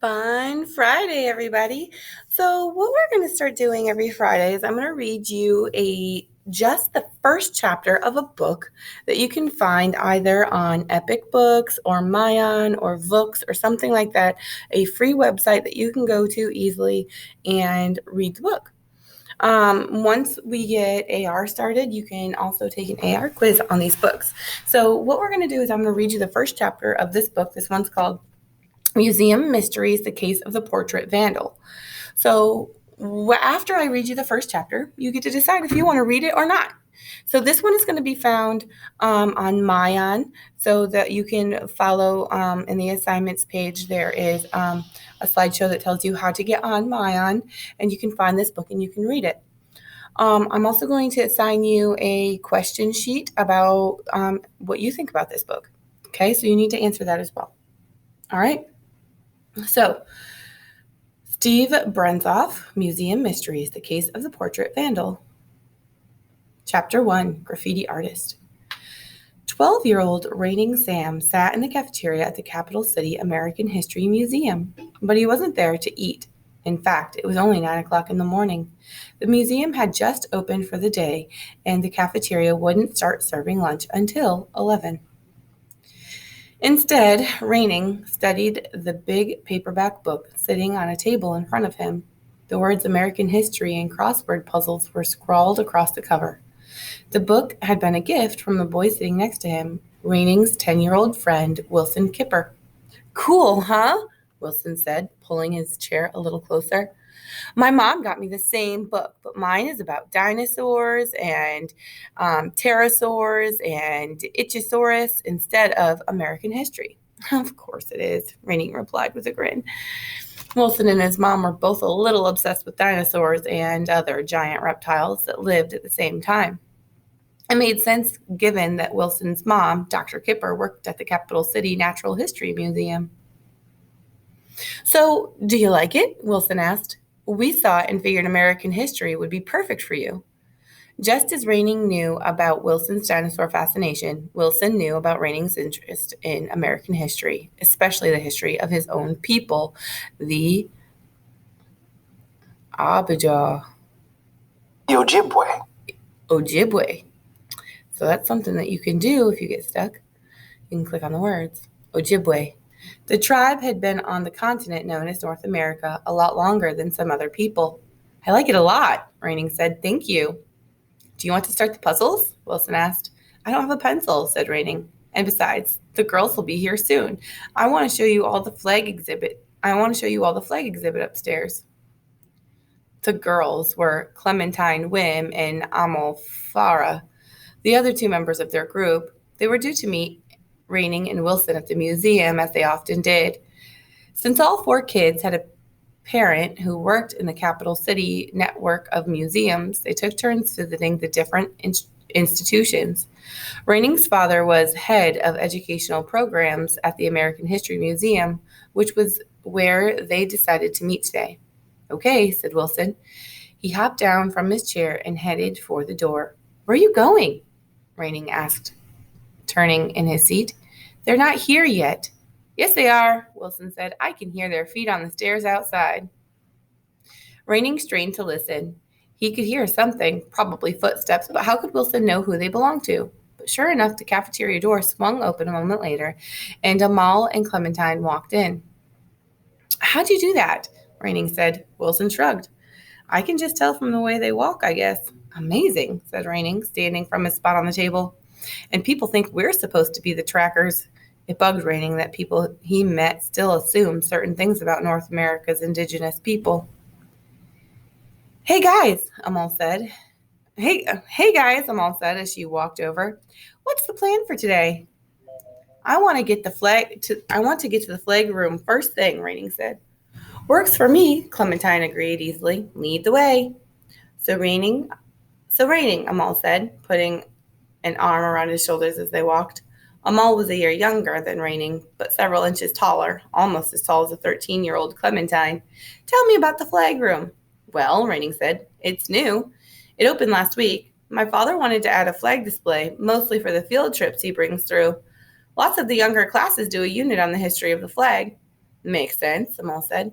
Fun Friday, everybody. So, what we're going to start doing every Friday is I'm going to read you just the first chapter of a book that you can find either on Epic Books or Mayan or Books or something like that, a free website that you can go to easily and read the book. Once we get AR started, you can also take an AR quiz on these books. So, what we're going to do is I'm going to read you the first chapter of this book. This one's called Museum Mysteries, The Case of the Portrait Vandal. So after I read you the first chapter, you get to decide if you want to read it or not. So this one is going to be found on Mayan, so that you can follow in the assignments page. There is a slideshow that tells you how to get on Mayan, and you can find this book and you can read it. I'm also going to assign you a question sheet about what you think about this book. Okay, so you need to answer that as well. All right. So, Steve Brenzoff, Museum Mysteries, The Case of the Portrait Vandal. Chapter 1, Graffiti Artist. 12-year-old reigning Sam sat in the cafeteria at the Capital City American History Museum, but he wasn't there to eat. In fact, it was only 9 o'clock in the morning. The museum had just opened for the day, and the cafeteria wouldn't start serving lunch until 11. Instead, Raining studied the big paperback book sitting on a table in front of him. The words American history and crossword puzzles were scrawled across the cover. The book had been a gift from the boy sitting next to him, Raining's 10-year-old friend, Wilson Kipper. Cool, huh? Wilson said, pulling his chair a little closer. My mom got me the same book, but mine is about dinosaurs and pterosaurs and ichthyosaurus instead of American history. Of course it is, Raining replied with a grin. Wilson and his mom were both a little obsessed with dinosaurs and other giant reptiles that lived at the same time. It made sense given that Wilson's mom, Dr. Kipper, worked at the Capital City Natural History Museum. So, do you like it? Wilson asked. We saw it and figured American history would be perfect for you. Just as Raining knew about Wilson's dinosaur fascination, Wilson knew about Raining's interest in American history, especially the history of his own people, the Abijah. Ojibwe. Ojibwe. So that's something that you can do if you get stuck. You can click on the words. Ojibwe. The tribe had been on the continent known as North America a lot longer than some other people. I like it a lot, Raining said. Thank you. Do you want to start the puzzles? Wilson asked. I don't have a pencil, said Raining. And besides, the girls will be here soon. I want to show you all the flag exhibit upstairs. The girls were Clementine Wim and Amal Farah, the other two members of their group. They were due to meet Raining and Wilson at the museum, as they often did. Since all four kids had a parent who worked in the Capital City network of museums, they took turns visiting the different institutions. Raining's father was head of educational programs at the American History Museum, which was where they decided to meet today. Okay, said Wilson. He hopped down from his chair and headed for the door. Where are you going? Raining asked, turning in his seat. They're not here yet. Yes, they are, Wilson said. I can hear their feet on the stairs outside. Raining strained to listen. He could hear something, probably footsteps, but how could Wilson know who they belonged to? But sure enough, the cafeteria door swung open a moment later, and Amal and Clementine walked in. How'd you do that? Raining said. Wilson shrugged. I can just tell from the way they walk, I guess. Amazing, said Raining, standing from his spot on the table. And people think we're supposed to be the trackers. It bugged Raining that people he met still assumed certain things about North America's indigenous people. Hey guys, Amal said. Hey guys, Amal said as she walked over. What's the plan for today? I want to get to the flag room first thing, Raining said. Works for me, Clementine agreed easily. Lead the way. So Raining, Amal said, putting an arm around his shoulders as they walked. Amal was a year younger than Raining, but several inches taller, almost as tall as a 13-year-old Clementine. Tell me about the flag room. Well, Raining said, it's new. It opened last week. My father wanted to add a flag display, mostly for the field trips he brings through. Lots of the younger classes do a unit on the history of the flag. Makes sense, Amal said.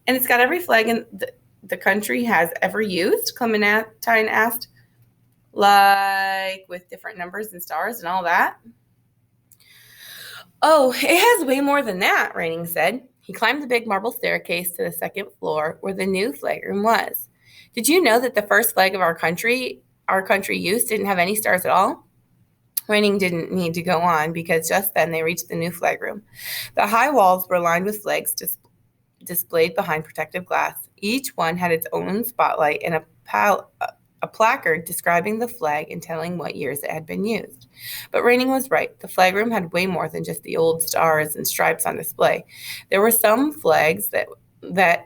And it's got every flag in the country has ever used? Clementine asked. Like with different numbers and stars and all that? Oh, it has way more than that, Raining said. He climbed the big marble staircase to the second floor where the new flag room was. Did you know that the first flag of our country used, didn't have any stars at all? Raining didn't need to go on because just then they reached the new flag room. The high walls were lined with flags displayed behind protective glass. Each one had its own spotlight and a placard describing the flag and telling what years it had been used. But Raining was right. The flag room had way more than just the old stars and stripes on display. There were some flags that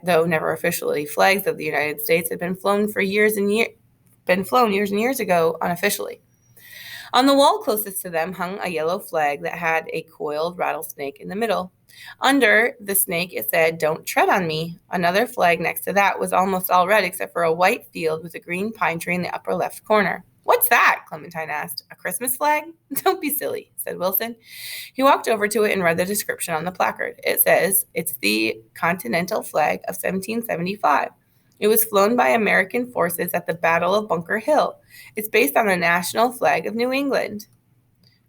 though never officially flags of the United States, had been flown years and years ago unofficially. On the wall closest to them hung a yellow flag that had a coiled rattlesnake in the middle. Under the snake, it said, "Don't tread on me." Another flag next to that was almost all red except for a white field with a green pine tree in the upper left corner. "What's that?" Clementine asked. "A Christmas flag?" "Don't be silly," said Wilson. He walked over to it and read the description on the placard. It says, "It's the Continental Flag of 1775. It was flown by American forces at the Battle of Bunker Hill. It's based on the national flag of New England."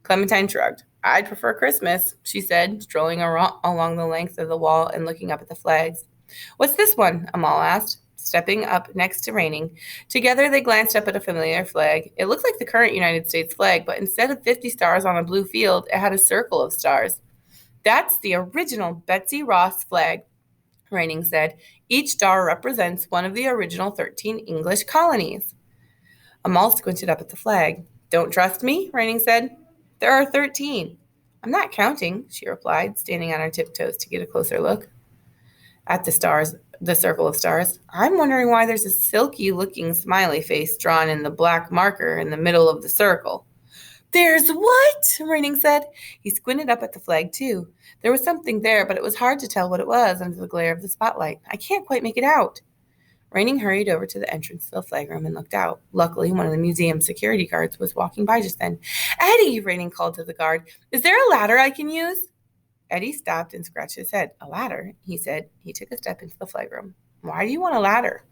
Clementine shrugged. "I'd prefer Christmas," she said, strolling along the length of the wall and looking up at the flags. "What's this one?" Amal asked, stepping up next to Raining. Together they glanced up at a familiar flag. It looked like the current United States flag, but instead of 50 stars on a blue field, it had a circle of stars. "That's the original Betsy Ross flag," Raining said. "Each star represents one of the original 13 English colonies." Amal squinted up at the flag. "Don't trust me?" Raining said. "There are 13. "I'm not counting," she replied, standing on her tiptoes to get a closer look at the circle of stars. "I'm wondering why there's a silky-looking smiley face drawn in the black marker in the middle of the circle." "There's what?" Raining said. He squinted up at the flag, too. There was something there, but it was hard to tell what it was under the glare of the spotlight. "I can't quite make it out." Raining hurried over to the entrance to the flag room and looked out. Luckily, one of the museum security guards was walking by just then. "Eddie," Raining called to the guard, "is there a ladder I can use?" Eddie stopped and scratched his head. "A ladder?" he said. He took a step into the flag room. "Why do you want a ladder?"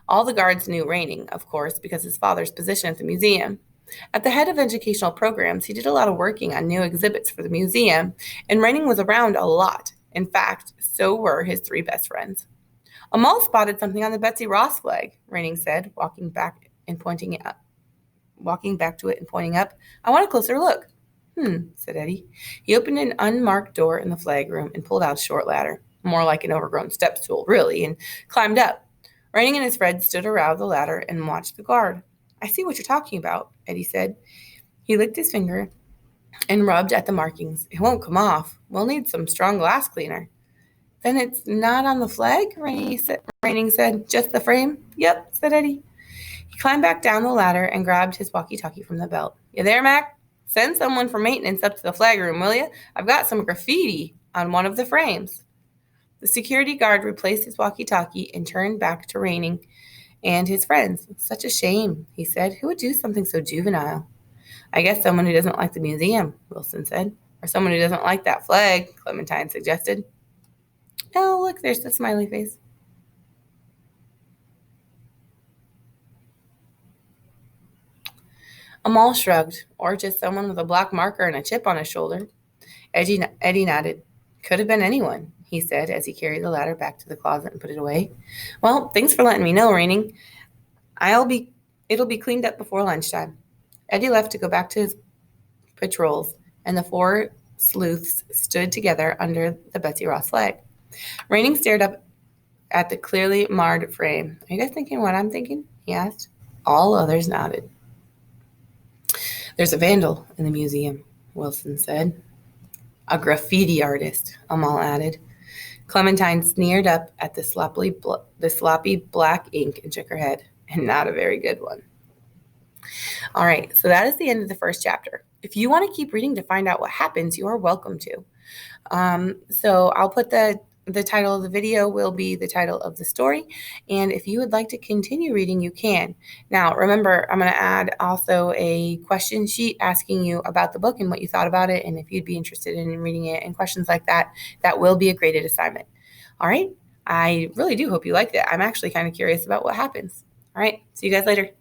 All the guards knew Raining, of course, because his father's position at the museum. At the head of educational programs, he did a lot of working on new exhibits for the museum, and Raining was around a lot. In fact, so were his three best friends. "Amal spotted something on the Betsy Ross flag," Raining said, walking back to it and pointing up. "I want a closer look." Said Eddie. He opened an unmarked door in the flag room and pulled out a short ladder, more like an overgrown step stool, really, and climbed up. Raining and his friends stood around the ladder and watched the guard. "I see what you're talking about," Eddie said. He licked his finger and rubbed at the markings. "It won't come off. We'll need some strong glass cleaner." "Then it's not on the flag?" Raining said. "Just the frame?" "Yep," said Eddie. He climbed back down the ladder and grabbed his walkie-talkie from the belt. "You there, Mac? Send someone from maintenance up to the flag room, will you? I've got some graffiti on one of the frames." The security guard replaced his walkie-talkie and turned back to Raining and his friends. "Such a shame," he said. "Who would do something so juvenile?" "I guess someone who doesn't like the museum," Wilson said. "Or someone who doesn't like that flag," Clementine suggested. "Oh, look, there's the smiley face." Amal shrugged. "Or just someone with a black marker and a chip on his shoulder." Eddie nodded. "Could have been anyone," he said as he carried the ladder back to the closet and put it away. "Well, thanks for letting me know, Raining. It'll be cleaned up before lunchtime." Eddie left to go back to his patrols, and the four sleuths stood together under the Betsy Ross flag. Raining stared up at the clearly marred frame. "Are you guys thinking what I'm thinking?" he asked. All others nodded. "There's a vandal in the museum," Wilson said. "A graffiti artist," Amal added. Clementine sneered up at the sloppy black ink and shook her head. "And not a very good one." All right, so that is the end of the first chapter. If you want to keep reading to find out what happens, you are welcome to. So I'll put the The title of the video will be the title of the story, and if you would like to continue reading, you can. Now, remember, I'm going to add also a question sheet asking you about the book and what you thought about it, and if you'd be interested in reading it and questions like that. That will be a graded assignment. All right? I really do hope you liked it. I'm actually kind of curious about what happens. All right, see you guys later.